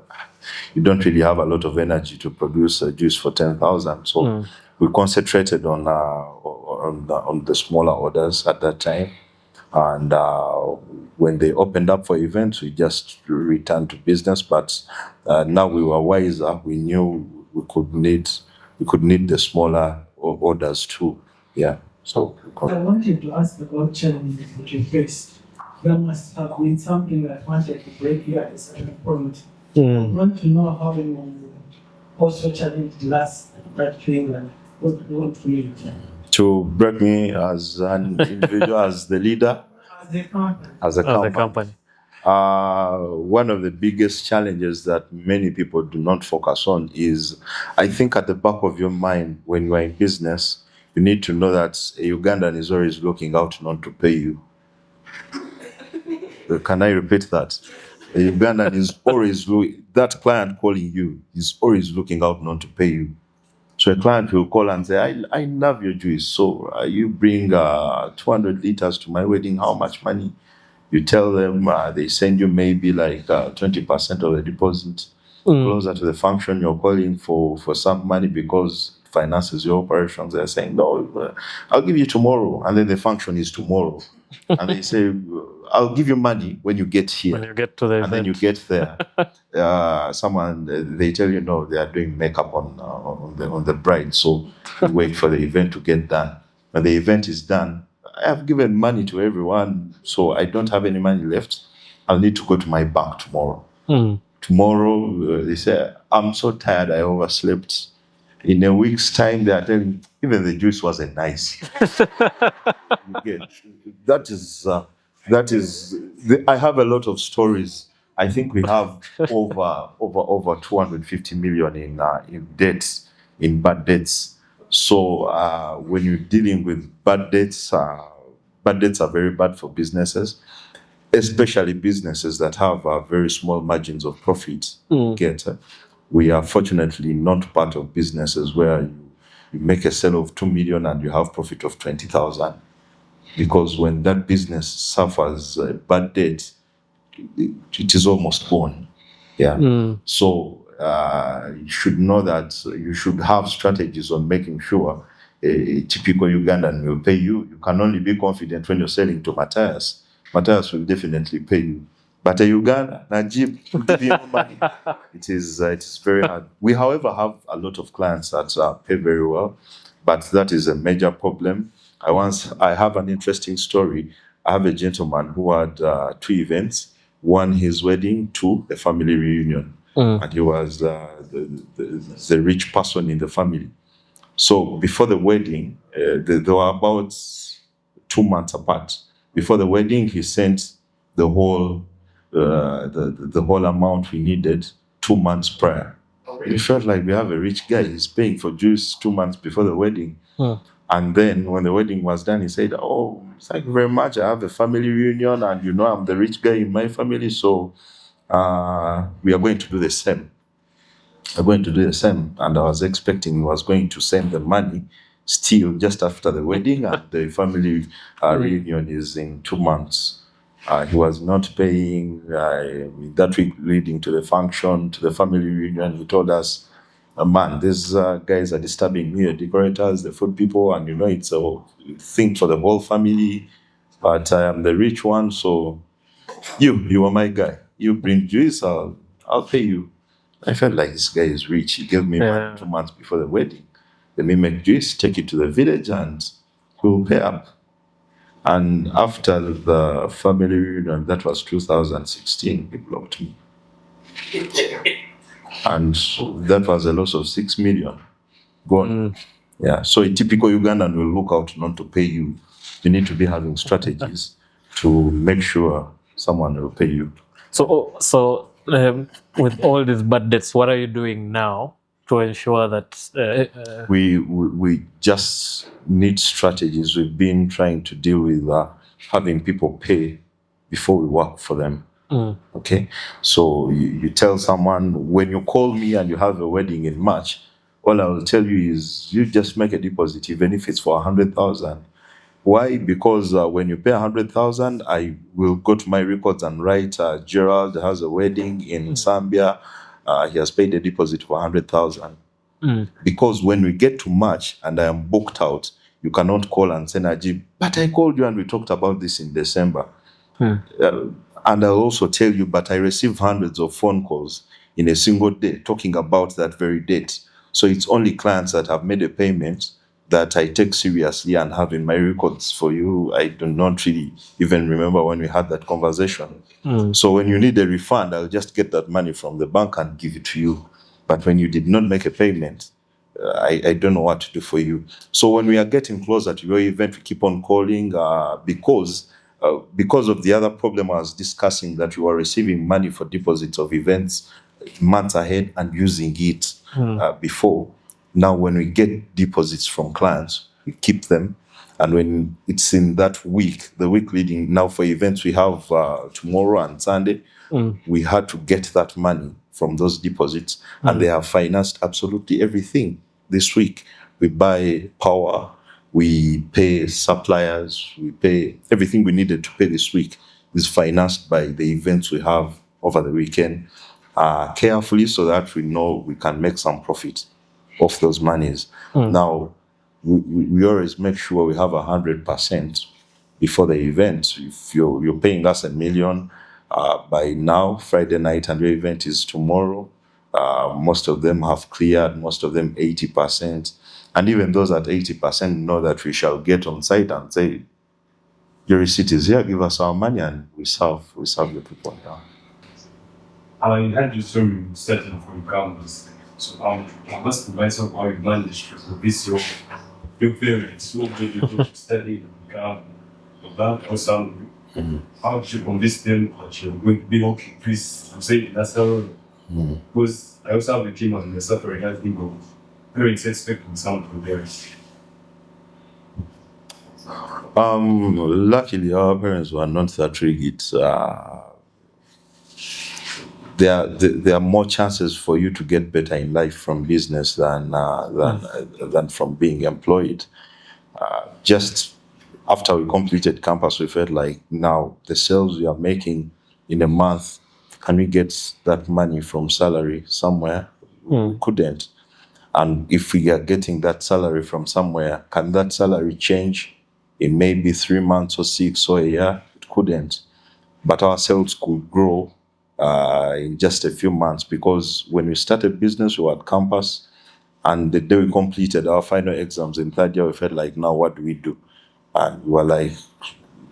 you don't really have a lot of energy to produce a juice for 10,000. So we concentrated on the smaller orders at that time, and when they opened up for events, we just returned to business. But now we were wiser. We knew we could need the smaller orders too. Yeah. So I wanted to ask about challenges that you faced. There must have been something that wanted to break you at a certain point. I want to know how you also challenged last that thing and what for you. To break me as an individual, as the leader, As a company. as a company. One of the biggest challenges that many people do not focus on is, I think at the back of your mind, when you are in business, you need to know that a Ugandan is always looking out not to pay you. Can I repeat that? A Ugandan is always that client calling you is always looking out not to pay you. So a client will call and say, I love your juice. So you bring 200 liters to my wedding. How much money? You tell them, they send you maybe like 20% of the deposit. Closer to the function, you're calling for some money because finances your operations. They're saying, no, I'll give you tomorrow. And then the function is tomorrow. And they say, I'll give you money when you get here. When you get to the And event. then you get there. They tell you, no, they are doing makeup on the bride. So you wait for the event to get done. When the event is done, I have given money to everyone, so I don't have any money left. I'll need to go to my bank tomorrow. Tomorrow, they say, I'm so tired, I overslept. In a week's time, they are telling, even the juice wasn't nice. You get, that is. I have a lot of stories. I think we have over 250 million in debts, in bad debts. So when you're dealing with bad debts are very bad for businesses, especially businesses that have very small margins of profit. We are fortunately not part of businesses where you make a sale of 2 million and you have profit of 20,000. Because when that business suffers bad debt, it is almost gone. Yeah. So you should know that you should have strategies on making sure a typical Ugandan will pay you. You can only be confident when you're selling to Matthias. Matthias will definitely pay you. But a Uganda, Najib, will give you no money. It is very hard. We, however, have a lot of clients that pay very well, but that is a major problem. I have an interesting story. I have a gentleman who had 2 events. 1, his wedding, 2, a family reunion. And he was the rich person in the family. So before the wedding, they were about 2 months apart. Before the wedding, he sent the whole amount we needed 2 months prior. It felt like we have a rich guy. He's paying for juice 2 months before the wedding. And then when the wedding was done, he said, oh, thank you very much. I have a family reunion and I'm the rich guy in my family. So we are going to do the same. And I was expecting he was going to send the money still just after the wedding, and the family reunion is in 2 months. He was not paying. That week leading to the function, to the family reunion, he told us, man, these guys are disturbing me, the decorators, the food people, and it's a thing for the whole family, but I am the rich one, so you are my guy. You bring juice, I'll pay you. I felt like this guy is rich. He gave me money 2 months before the wedding. Let me make juice, take it to the village, and we'll pay up. And after the family reunion, that was 2016, he blocked me. And that was a loss of 6 million. Gone. Yeah. So a typical Ugandan will look out not to pay you. You need to be having strategies to make sure someone will pay you. So with all these bad debts, what are you doing now to ensure that we just need strategies? We've been trying to deal with having people pay before we work for them. Okay, so you tell someone, when you call me and you have a wedding in March, all I will tell you is you just make a deposit, even if it's for 100,000. Why? Because when you pay 100,000, I will go to my records and write Gerald has a wedding in Zambia. He has paid a deposit for 100,000. Because when we get to March and I am booked out, you cannot call and say, Najib, but I called you and we talked about this in December. And I'll also tell you, but I received hundreds of phone calls in a single day talking about that very date. So it's only clients that have made a payment that I take seriously and have in my records. For you, I do not really even remember when we had that conversation. So when you need a refund, I'll just get that money from the bank and give it to you. But when you did not make a payment, I don't know what to do for you. So when we are getting closer to your event, we keep on calling because because of the other problem I was discussing, that you are receiving money for deposits of events months ahead and using it before. Now, when we get deposits from clients, we keep them. And when it's in that week, the week leading, now for events we have tomorrow and Sunday, we had to get that money from those deposits, and they have financed absolutely everything this week. We buy power, we pay suppliers, we pay everything we needed to pay this week is financed by the events we have over the weekend, carefully, so that we know we can make some profit off those monies. Now, we always make sure we have 100% before the event. If you're paying us $1 million by now, Friday night, and your event is tomorrow, most of them have cleared, most of them 80%. And even those at 80% know that we shall get on site and say, your receipt is here, give us our money, and we serve the people. Yeah. You had your story starting from campus. So I must provide some how you managed to convince your parents who really to study in Ghana about or some. How did you convince them that you're going to be okay? Please, I'm saying that's how. Because I also have a team on the suffering health thing of parents expecting something from theirs. Luckily, our parents were not that rigid. There are more chances for you to get better in life from business than from being employed. Just after we completed campus, we felt like, now the sales we are making in a month, can we get that money from salary somewhere? We couldn't. And if we are getting that salary from somewhere, can that salary change in maybe 3 months or 6 or a year? It couldn't. But our sales could grow in just a few months, because when we started business, we were at campus, and the day we completed our final exams in third year, we felt like, now what do we do? And we were like,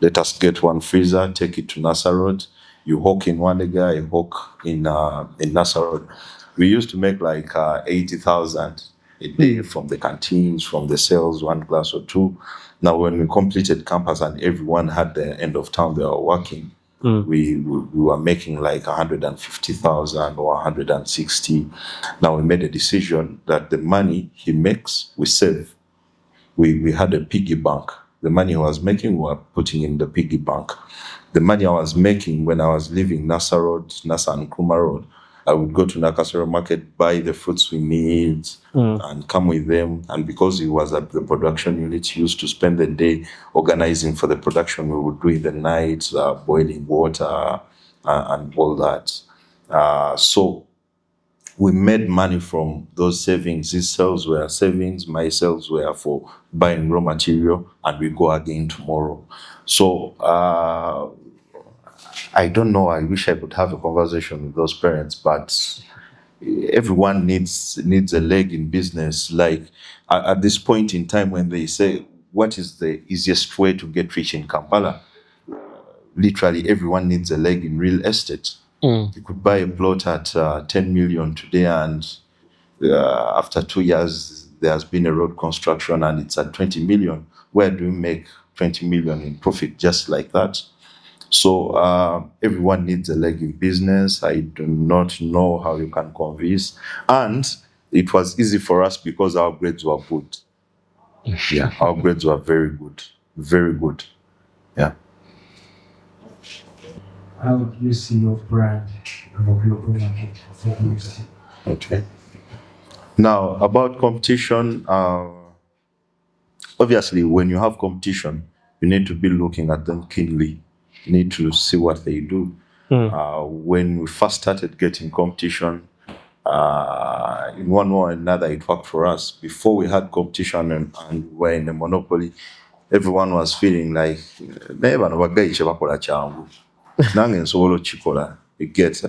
let us get one freezer, take it to Nassau Road. You hawk in one area, I hawk in Nassau Road. We used to make like 80,000 a day from the canteens, from the sales, one class or two. Now, when we completed campus and everyone had the end of town they were working, we were making like 150,000 or 160. Now we made a decision that the money he makes, we save. We had a piggy bank. The money I was making, we were putting in the piggy bank. The money I was making when I was leaving Nassau and Kuma Road, I would go to Nakasero Market, buy the fruits we need, and come with them. And because he was at the production unit, he used to spend the day organizing for the production. We would do in the night, boiling water, and all that. So we made money from those savings. His sales were savings, my sales were for buying raw material, and we go again tomorrow. So I don't know, I wish I could have a conversation with those parents, but everyone needs a leg in business. Like at this point in time, when they say, what is the easiest way to get rich in Kampala? Literally everyone needs a leg in real estate. You could buy a plot at 10 million today, and after 2 years, there has been a road construction and it's at 20 million. Where do we make 20 million in profit just like that? So everyone needs a leg in business. I do not know how you can convince. And it was easy for us because our grades were good. Yeah, our grades were very good. Very good. Yeah. How do you see your brand and your global market for music? Okay. Now, about competition, obviously, when you have competition, you need to be looking at them keenly. You need to see what they do. When we first started getting competition, in one way or another, it worked for us. Before we had competition and we were in a monopoly, everyone was feeling like, you get.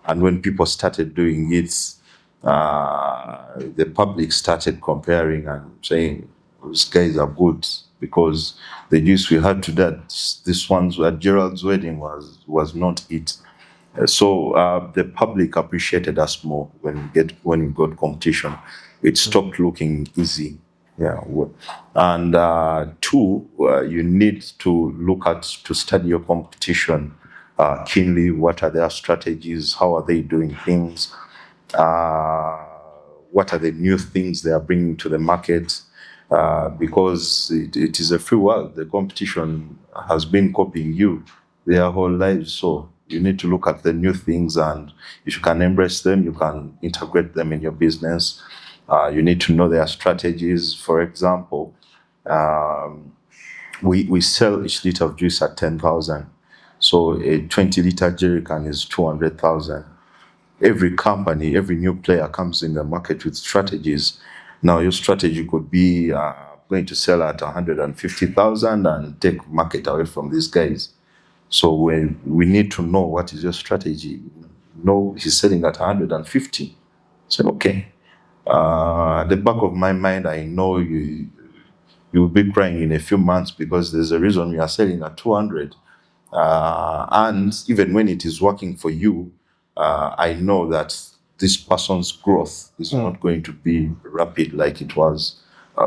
And when people started doing it, the public started comparing and saying, these guys are good, because the juice we had to that, this one's at Gerald's wedding was not it. So the public appreciated us more when we got competition. It stopped looking easy. Yeah. And two, you need to study your competition keenly. What are their strategies? How are they doing things? What are the new things they are bringing to the market? Because it is a free world. The competition has been copying you their whole lives. So you need to look at the new things, and if you can embrace them, you can integrate them in your business. You need to know their strategies. For example, we sell each liter of juice at 10,000. So a 20-liter jerry can is 200,000. Every company, every new player comes in the market with strategies. Now your strategy could be going to sell at 150,000 and take market away from these guys. So when we need to know what is your strategy. No, he's selling at 150. So okay. At the back of my mind, I know you will be crying in a few months because there's a reason we are selling at 200. And even when it is working for you, I know that this person's growth is not going to be rapid like it was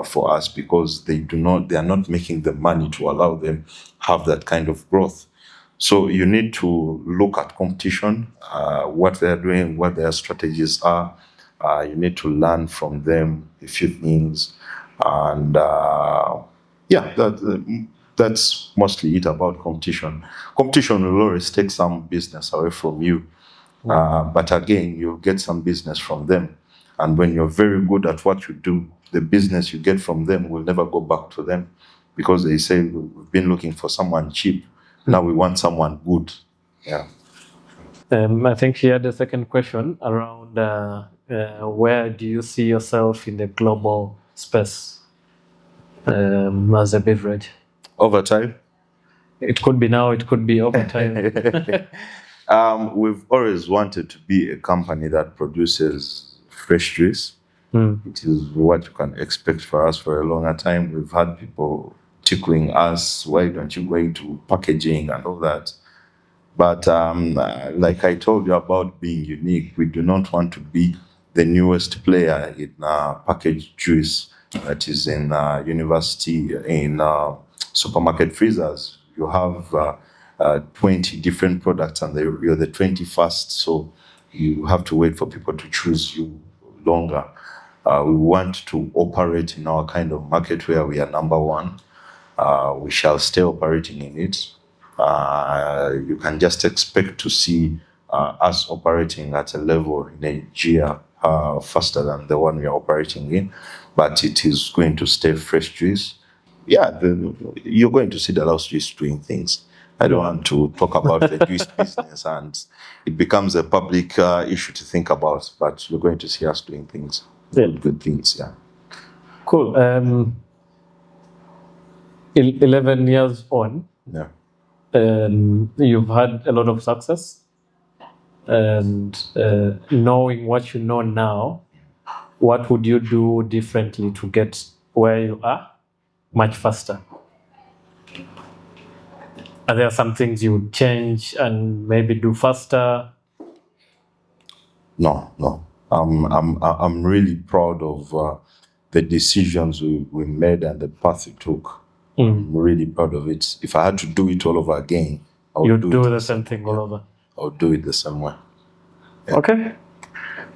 for us, because they are not making the money to allow them have that kind of growth. So you need to look at competition, what they're doing, what their strategies are. You need to learn from them a few things, and that's mostly it about competition. Competition will always take some business away from you, but again, you'll get some business from them. And when you're very good at what you do, the business you get from them will never go back to them, because they say, we've been looking for someone cheap. Now we want someone good. Yeah. I think she had a second question around where do you see yourself in the global space as a beverage? Over time? It could be now, it could be over time. We've always wanted to be a company that produces fresh juice. It is what you can expect for us for a longer time. We've had people tickling us, why don't you go into packaging and all that? But like I told you about being unique, we do not want to be the newest player in packaged juice that is in university, in supermarket freezers. You have 20 different products and you're the 21st, so you have to wait for people to choose you longer. We want to operate in our kind of market where we are number one. We shall stay operating in it. You can just expect to see us operating at a level in Nigeria faster than the one we are operating in, but it is going to stay fresh juice. Yeah, you're going to see Dalausi Juice doing things. I don't want to talk about the juice business, and it becomes a public issue to think about, but you're going to see us doing things, good things, yeah. Cool. 11 years on, Yeah. You've had a lot of success, and knowing what you know now, what would you do differently to get where you are much faster? Are there some things you would change and maybe do faster? No. I'm really proud of the decisions we made and the path we took. I'm really proud of it. If I had to do it all over again, I would You'd do the same thing all over. I would do it the same way. Yeah. Okay,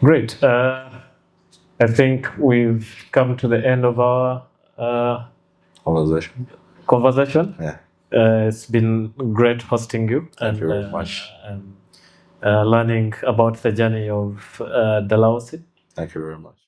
great. I think we've come to the end of our conversation. Yeah. It's been great hosting you. Thank you very much. Learning about the journey of Dalausi. Thank you very much.